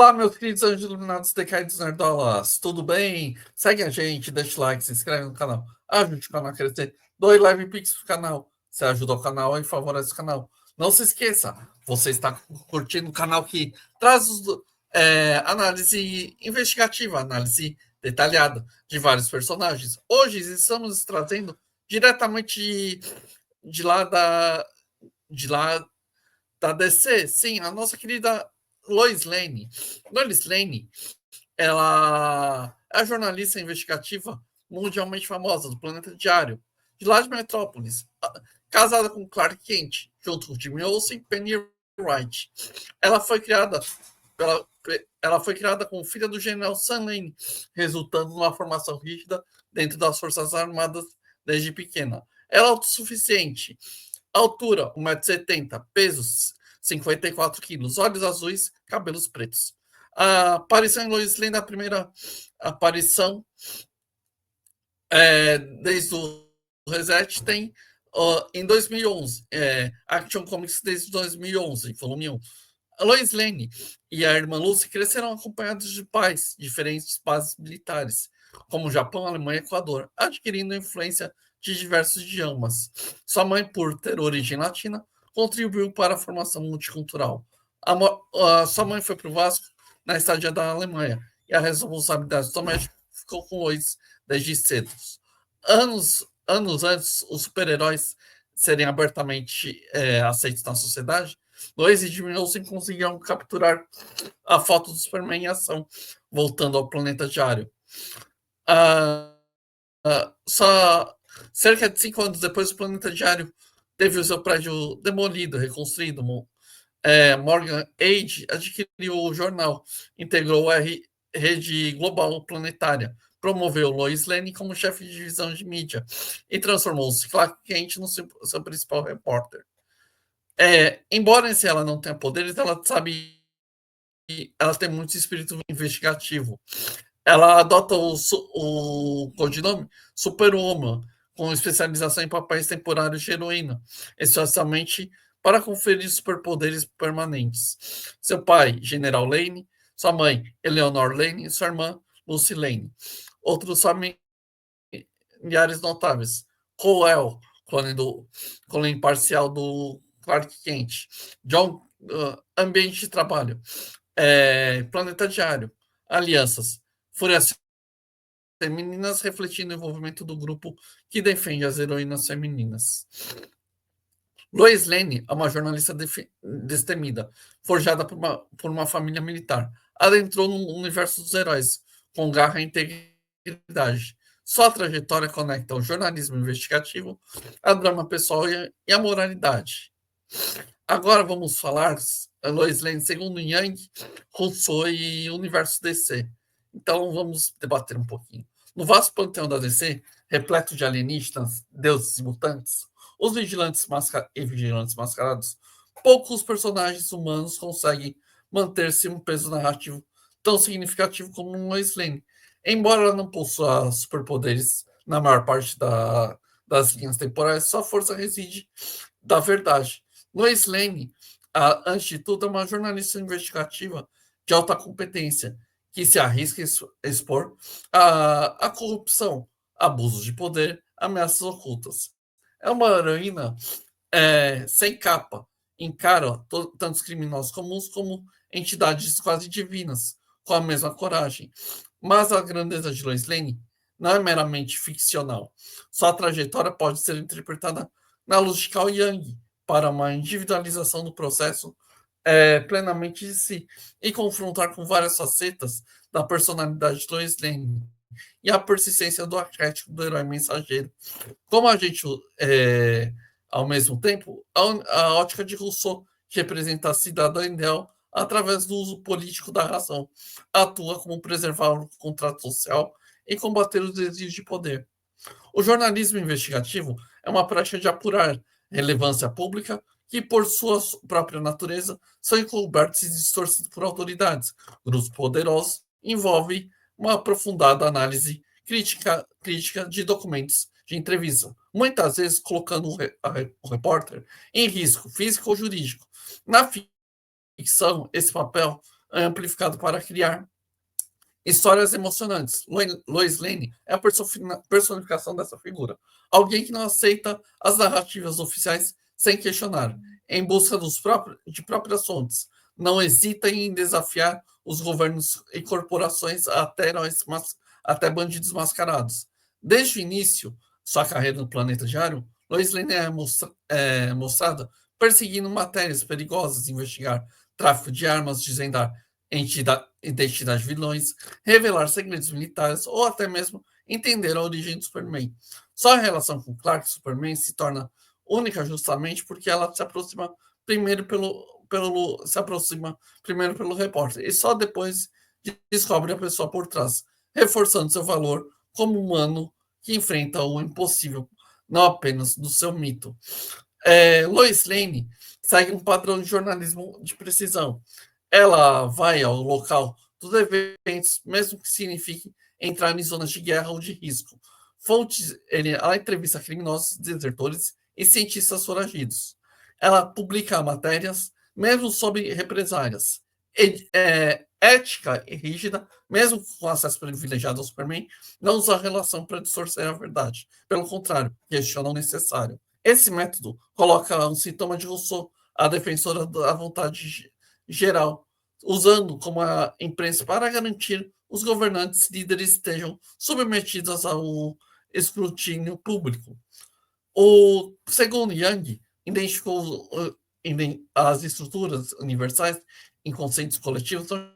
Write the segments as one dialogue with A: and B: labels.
A: Olá, meus queridos anjos iluminados decaídos nerdolas, tudo bem? Segue a gente, deixa o like, se inscreve no canal, ajude o canal a crescer, doe live pix pro canal, você ajuda o canal e favorece o canal. Não se esqueça, você está curtindo o canal que traz análise investigativa, análise detalhada de vários personagens. Hoje estamos trazendo diretamente de lá de lá da DC, sim, a nossa querida Lois Lane. Lois Lane, ela é a jornalista investigativa mundialmente famosa do Planeta Diário, de lá de Metrópolis, casada com Clark Kent, junto com Jimmy Olsen e Penny Wright. Ela foi criada ela, ela foi criada como filha do general Sam Lane, resultando numa formação rígida dentro das Forças Armadas desde pequena. Ela é autossuficiente, altura 1,70 m, pesos 54 quilos, olhos azuis, cabelos pretos. A aparição em Lois Lane, a primeira aparição desde o Reset, tem em 2011. Action Comics desde 2011, volume 1. A Lois Lane e a irmã Lucy cresceram acompanhados de pais diferentes bases militares, como Japão, Alemanha e Equador, adquirindo influência de diversos idiomas. Sua mãe, por ter origem latina, contribuiu para a formação multicultural. Sua mãe foi para o Vasco na estadia da Alemanha, e a responsabilidade doméstica ficou com Lois desde cedo. Anos antes, os super-heróis serem abertamente aceitos na sociedade, Lois e Jimmy Olsen conseguiram capturar a foto do Superman em ação, voltando ao planeta diário. Só cerca de 5 anos depois, o planeta diário teve o seu prédio demolido, reconstruído. Morgan Age adquiriu o jornal, integrou a rede global planetária, promoveu Lois Lane como chefe de divisão de mídia e transformou-se Clark Kent no seu principal repórter. Embora ela não tenha poderes, ela tem muito espírito investigativo. Ela adota o codinome Superwoman, com especialização em papéis temporários de heroína, especialmente para conferir superpoderes permanentes. Seu pai, General Lane, sua mãe, Eleanor Lane, e sua irmã, Lucy Lane. Outros familiares notáveis: Coel, clone imparcial do Clark Kent. John, ambiente de trabalho. Planeta Diário. Alianças. Fúrias femininas, refletindo o envolvimento do grupo que defende as heroínas femininas. Lois Lane é uma jornalista destemida, forjada por uma família militar. Adentrou no universo dos heróis, com garra e integridade. Sua trajetória conecta o jornalismo investigativo, a drama pessoal e a moralidade. Agora vamos falar Lois Lane segundo Yang, Rousseau e Universo DC. Então vamos debater um pouquinho. No vasto panteão da DC, repleto de alienígenas, deuses e mutantes, os vigilantes e vigilantes mascarados, poucos personagens humanos conseguem manter-se um peso narrativo tão significativo como Lois Lane. Embora ela não possua superpoderes na maior parte das linhas temporais, sua força reside da verdade. Lois Lane, antes de tudo, é uma jornalista investigativa de alta competência, que se arrisca a expor a corrupção, abusos de poder, ameaças ocultas. É uma heroína sem capa, encara tantos criminosos comuns como entidades quase divinas, com a mesma coragem. Mas a grandeza de Lois Lane não é meramente ficcional. Sua trajetória pode ser interpretada na luz de Carl Jung, para uma individualização do processo plenamente de si e confrontar com várias facetas da personalidade de Lois Lane e a persistência do arquétipo do herói mensageiro. Como a gente, ao mesmo tempo, a ótica de Rousseau, que representa a cidadã ideal através do uso político da razão, atua como preservar o contrato social e combater os desvios de poder. O jornalismo investigativo é uma prática de apurar relevância pública que, por sua própria natureza, são encobertos e distorcidos por autoridades. Grupos poderosos envolve uma aprofundada análise crítica de documentos de entrevista, muitas vezes colocando o repórter em risco físico ou jurídico. Na ficção, esse papel amplificado para criar histórias emocionantes. Lois Lane é a personificação dessa figura. Alguém que não aceita as narrativas oficiais sem questionar, em busca de próprias fontes. Não hesita em desafiar os governos e corporações até até bandidos mascarados. Desde o início, sua carreira no Planeta Diário, Lois Lane é mostrada perseguindo matérias perigosas, investigar tráfico de armas, desvendar identidade de vilões, revelar segredos militares ou até mesmo entender a origem do Superman. Sua relação com Clark e Superman se torna única justamente porque ela se aproxima primeiro pelo repórter e só depois descobre a pessoa por trás, reforçando seu valor como humano que enfrenta o impossível, não apenas do seu mito. Lois Lane segue um padrão de jornalismo de precisão. Ela vai ao local dos eventos, mesmo que signifique entrar em zonas de guerra ou de risco. Ela entrevista criminosos, desertores e cientistas foragidos. Ela publica matérias, mesmo sob represálias. Ética e rígida, mesmo com acesso privilegiado ao Superman, não usa a relação para distorcer a verdade. Pelo contrário, questiona o necessário. Esse método coloca um sintoma de Rousseau, a defensora da vontade geral, usando como a imprensa para garantir os governantes líderes estejam submetidos ao escrutínio público. O segundo Young identificou as estruturas universais inconscientes coletivos são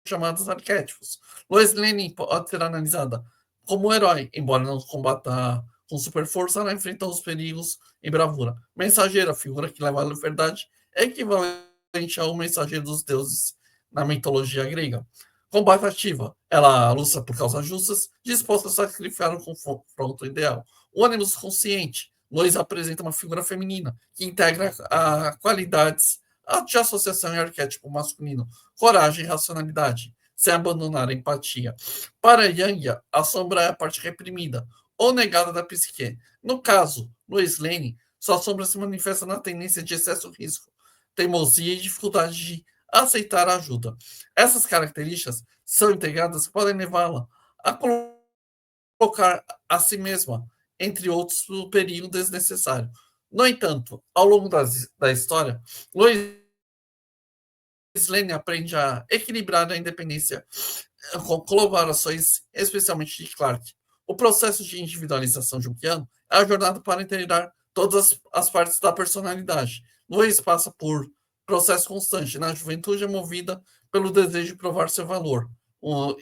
A: chamados arquétipos. Lois Lane pode ser analisada como um herói, embora não combata com super força, ela enfrenta os perigos em bravura. Mensageira, figura que leva à verdade, é equivalente ao mensageiro dos deuses na mitologia grega. Combativa, ela luta por causas justas, disposta a sacrificar um confronto ideal. O ânimos consciente, Lois apresenta uma figura feminina que integra a qualidades de associação e arquétipo masculino, coragem e racionalidade, sem abandonar a empatia. Para Yang, a sombra é a parte reprimida ou negada da psique. No caso, Lois Lane, sua sombra se manifesta na tendência de excesso de risco, teimosia e dificuldade de aceitar a ajuda. Essas características são integradas e podem levá-la a colocar a si mesma, entre outros, no perigo desnecessário. No entanto, ao longo da história, Lois Lane aprende a equilibrar a independência com colaborações, especialmente de Clark. O processo de individualização junguiano é a jornada para integrar todas as partes da personalidade. Lois passa por processo constante. Na juventude é movida pelo desejo de provar seu valor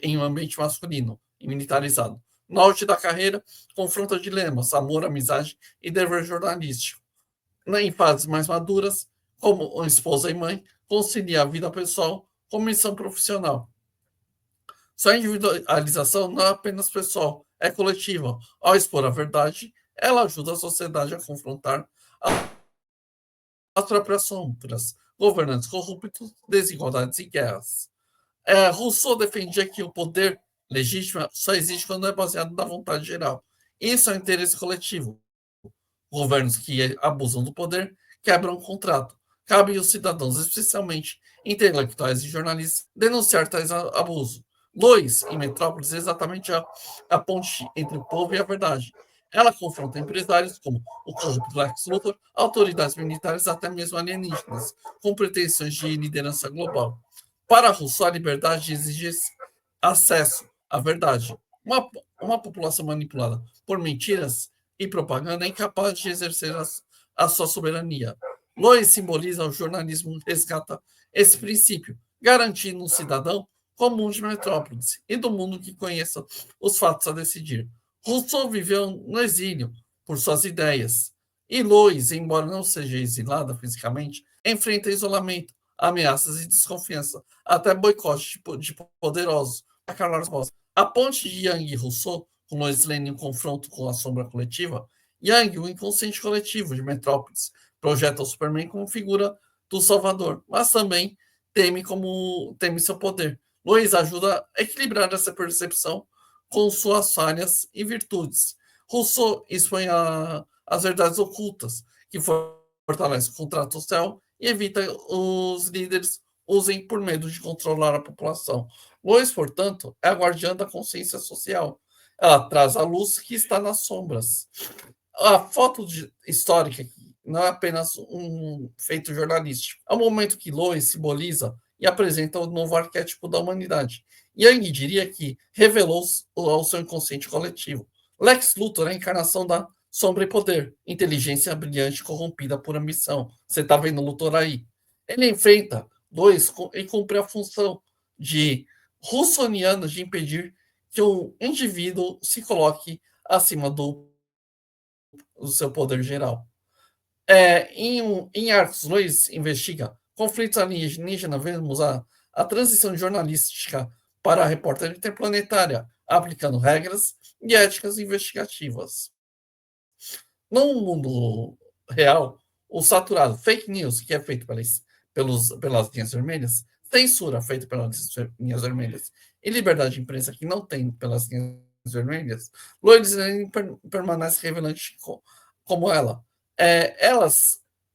A: em um ambiente masculino e militarizado. No auge da carreira, confronta dilemas, amor, amizade e dever jornalístico. Em fases mais maduras, como esposa e mãe, concilia a vida pessoal com missão profissional. Sua individualização não é apenas pessoal, é coletiva. Ao expor a verdade, ela ajuda a sociedade a confrontar as próprias sombras, governantes corruptos, desigualdades e guerras. Rousseau defendia que o poder legítimo só existe quando é baseado na vontade geral. Isso é o interesse coletivo. Governos que abusam do poder quebram o contrato. Cabe aos cidadãos, especialmente intelectuais e jornalistas, denunciar tais abusos. Lois, em Metrópolis, é exatamente a ponte entre o povo e a verdade. Ela confronta empresários como o corrupto Lex Luthor, autoridades militares, até mesmo alienígenas, com pretensões de liderança global. Para Rousseau, a liberdade exige acesso à verdade. Uma população manipulada por mentiras e propaganda é incapaz de exercer a sua soberania. Lois simboliza o jornalismo que resgata esse princípio, garantindo um cidadão comum de Metrópolis e do mundo que conheça os fatos a decidir. Rousseau viveu no exílio por suas ideias, e Lois, embora não seja exilada fisicamente, enfrenta isolamento, ameaças e desconfiança, até boicote de poderosos. A Carlos Rosa. A ponte de Yang e Rousseau, com Lois Lane em confronto com a sombra coletiva, Yang, o inconsciente coletivo de Metrópolis, projeta o Superman como figura do Salvador, mas também teme seu poder. Lois ajuda a equilibrar essa percepção com suas falhas e virtudes. Rousseau expõe as verdades ocultas, que fortalece o contrato social e evita os líderes usem por medo de controlar a população. Lois, portanto, é a guardiã da consciência social. Ela traz a luz que está nas sombras. A foto histórica não é apenas um feito jornalístico. É um momento que Lois simboliza e apresenta o novo arquétipo da humanidade. Yang diria que revelou ao seu inconsciente coletivo. Lex Luthor é a encarnação da sombra e poder, inteligência brilhante corrompida por ambição. Você está vendo o Luthor aí? Ele enfrenta dois e cumpre a função de russoniano de impedir que o indivíduo se coloque acima do seu poder geral. Em Arcos, Lois investiga conflitos alienígenas, vemos a transição jornalística para a repórter interplanetária, aplicando regras e éticas investigativas. No mundo real, o saturado, fake news, que é feito pelas linhas vermelhas, censura feita pelas linhas vermelhas, e liberdade de imprensa que não tem pelas linhas vermelhas, Lourdes permanece revelante como ela. Ela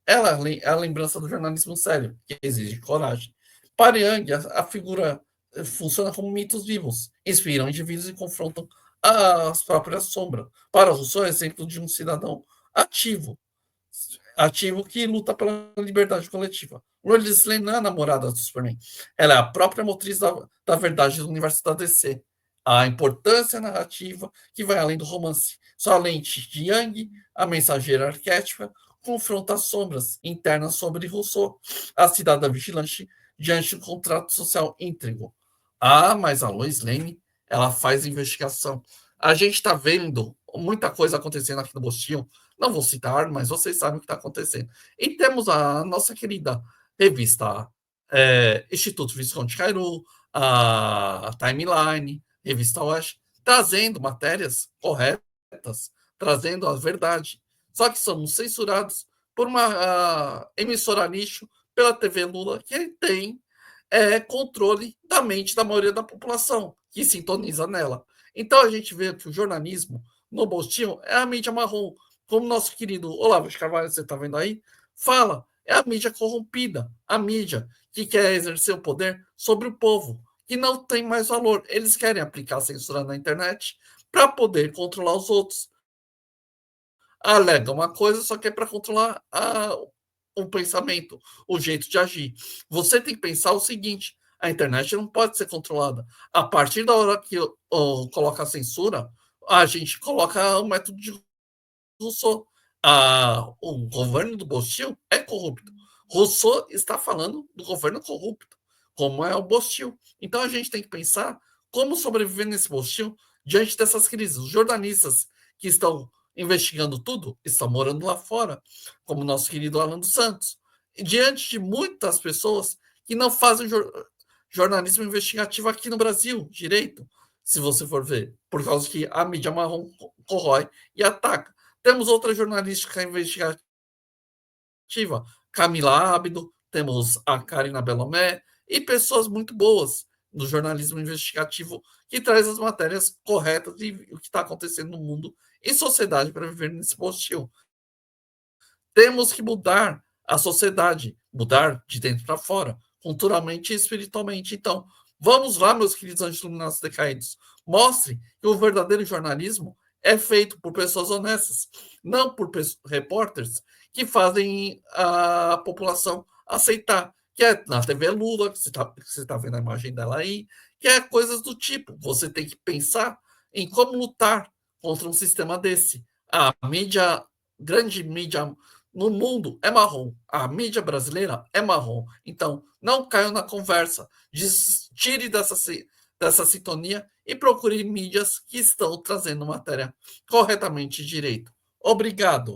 A: é a lembrança do jornalismo sério, que exige coragem. Para Yang, a figura funciona como mitos vivos, inspiram indivíduos e confrontam as próprias sombras. Para Rousseau, é exemplo de um cidadão ativo, ativo que luta pela liberdade coletiva. Lois Lane não é a namorada do Superman. Ela é a própria motriz da verdade do universo da DC. A importância narrativa que vai além do romance. Sua lente de Yang, a mensageira arquétipa, confronta as sombras internas sobre Rousseau, a cidadã vigilante diante do contrato social íntegro. Mas a Lois Lane, ela faz investigação. A gente está vendo muita coisa acontecendo aqui no Bostil. Não vou citar, mas vocês sabem o que está acontecendo. E temos a nossa querida revista Instituto Visconde Cairu, a Timeline, Revista Oeste, trazendo matérias corretas, trazendo a verdade. Só que somos censurados por uma emissora nicho, pela TV Lula, que tem controle da mente da maioria da população, que sintoniza nela. Então a gente vê que o jornalismo no Bostinho é a mídia marrom, como nosso querido Olavo de Carvalho, você está vendo aí, fala, é a mídia corrompida, a mídia que quer exercer o poder sobre o povo, que não tem mais valor. Eles querem aplicar censura na internet para poder controlar os outros. Alega uma coisa, só que é para controlar o pensamento, o jeito de agir. Você tem que pensar o seguinte: a internet não pode ser controlada. A partir da hora que coloca a censura, a gente coloca o método de Rousseau. O governo do Bostil é corrupto. Rousseau está falando do governo corrupto, como é o Bostil. Então a gente tem que pensar como sobreviver nesse Bostil diante dessas crises. Os jornalistas que estão investigando tudo estão morando lá fora, como o nosso querido Alan dos Santos. E diante de muitas pessoas que não fazem jornalismo investigativo aqui no Brasil direito, se você for ver, por causa que a mídia marrom corrói e ataca. Temos outra jornalística investigativa, Camila Ábido, temos a Karina Belomé e pessoas muito boas no jornalismo investigativo que traz as matérias corretas e o que está acontecendo no mundo e sociedade para viver nesse postil. Temos que mudar a sociedade, mudar de dentro para fora, culturalmente e espiritualmente. Então, vamos lá, meus queridos anjos iluminados decaídos. Mostre que o verdadeiro jornalismo é feito por pessoas honestas, não por repórteres que fazem a população aceitar. Que é na TV Lula, que você está vendo a imagem dela aí, que é coisas do tipo. Você tem que pensar em como lutar contra um sistema desse. A mídia, grande mídia no mundo é marrom. A mídia brasileira é marrom. Então, não caiam na conversa. Tire dessa sintonia e procure mídias que estão trazendo matéria corretamente direito. Obrigado.